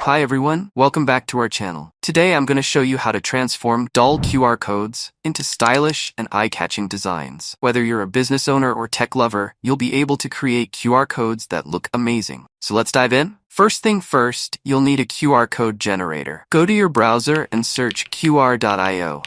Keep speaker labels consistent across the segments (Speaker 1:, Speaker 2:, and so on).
Speaker 1: Hi everyone, welcome back to our channel. Today I'm going to show you how to transform dull QR codes into stylish and eye-catching designs. Whether you're a business owner or tech lover, you'll be able to create QR codes that look amazing. So let's dive in. First thing first, you'll need a QR code generator. Go to your browser and search QR.io.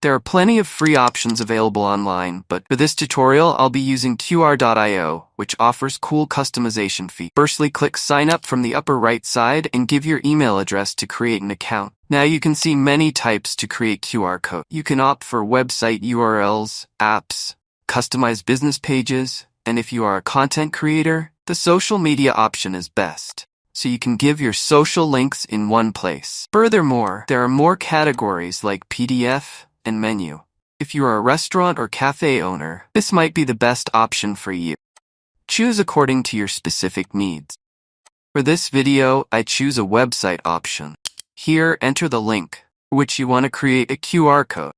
Speaker 1: There are plenty of free options available online, but for this tutorial, I'll be using QR.io, which offers cool customization features. Firstly, click Sign Up from the upper right side and give your email address to create an account. Now you can see many types to create QR code. You can opt for website URLs, apps, customized business pages, and if you are a content creator, the social media option is best, so you can give your social links in one place. Furthermore, there are more categories like PDF and menu. If you are a restaurant or cafe owner, this might be the best option for you. Choose according to your specific needs. For this video, I choose a website option. Here, enter the link, for which you want to create a QR code.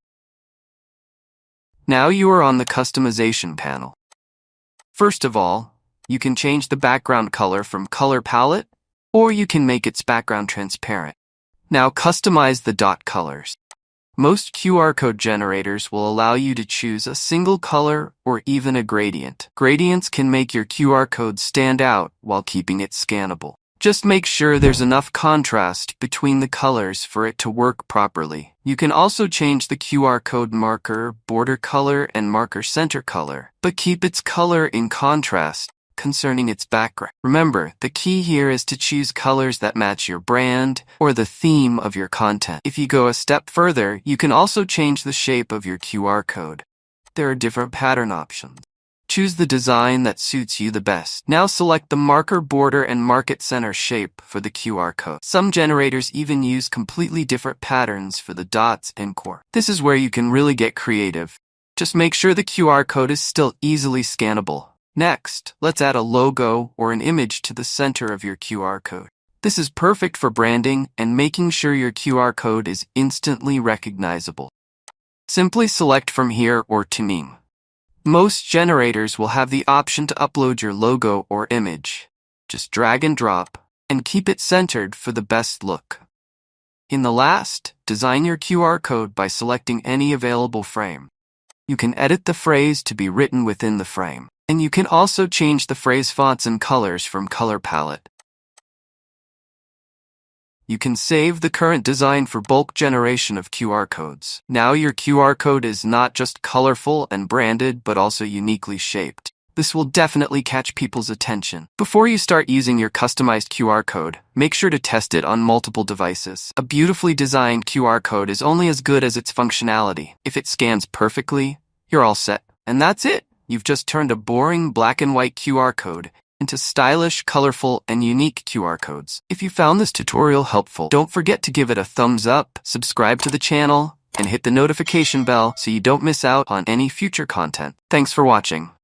Speaker 1: Now you are on the customization panel. First of all, you can change the background color from color palette, or you can make its background transparent. Now customize the dot colors. Most QR code generators will allow you to choose a single color or even a gradient. Gradients can make your QR code stand out while keeping it scannable. Just make sure there's enough contrast between the colors for it to work properly. You can also change the QR code marker, border color, and marker center color, but keep its color in contrast concerning its background. Remember, the key here is to choose colors that match your brand or the theme of your content. If you go a step further, you can also change the shape of your QR code. There are different pattern options. Choose the design that suits you the best. Now select the marker, border, and market center shape for the QR code. Some generators even use completely different patterns for the dots and core. This is where you can really get creative. Just make sure the QR code is still easily scannable. Next, let's add a logo or an image to the center of your QR code. This is perfect for branding and making sure your QR code is instantly recognizable. Simply select from here or to name. Most generators will have the option to upload your logo or image. Just drag and drop and keep it centered for the best look. In the last, design your QR code by selecting any available frame. You can edit the phrase to be written within the frame. And you can also change the phrase fonts and colors from color palette. You can save the current design for bulk generation of QR codes. Now your QR code is not just colorful and branded, but also uniquely shaped. This will definitely catch people's attention. Before you start using your customized QR code, make sure to test it on multiple devices. A beautifully designed QR code is only as good as its functionality. If it scans perfectly, you're all set. And that's it. You've just turned a boring black and white QR code into stylish, colorful, and unique QR codes. If you found this tutorial helpful, don't forget to give it a thumbs up, subscribe to the channel, and hit the notification bell so you don't miss out on any future content. Thanks for watching.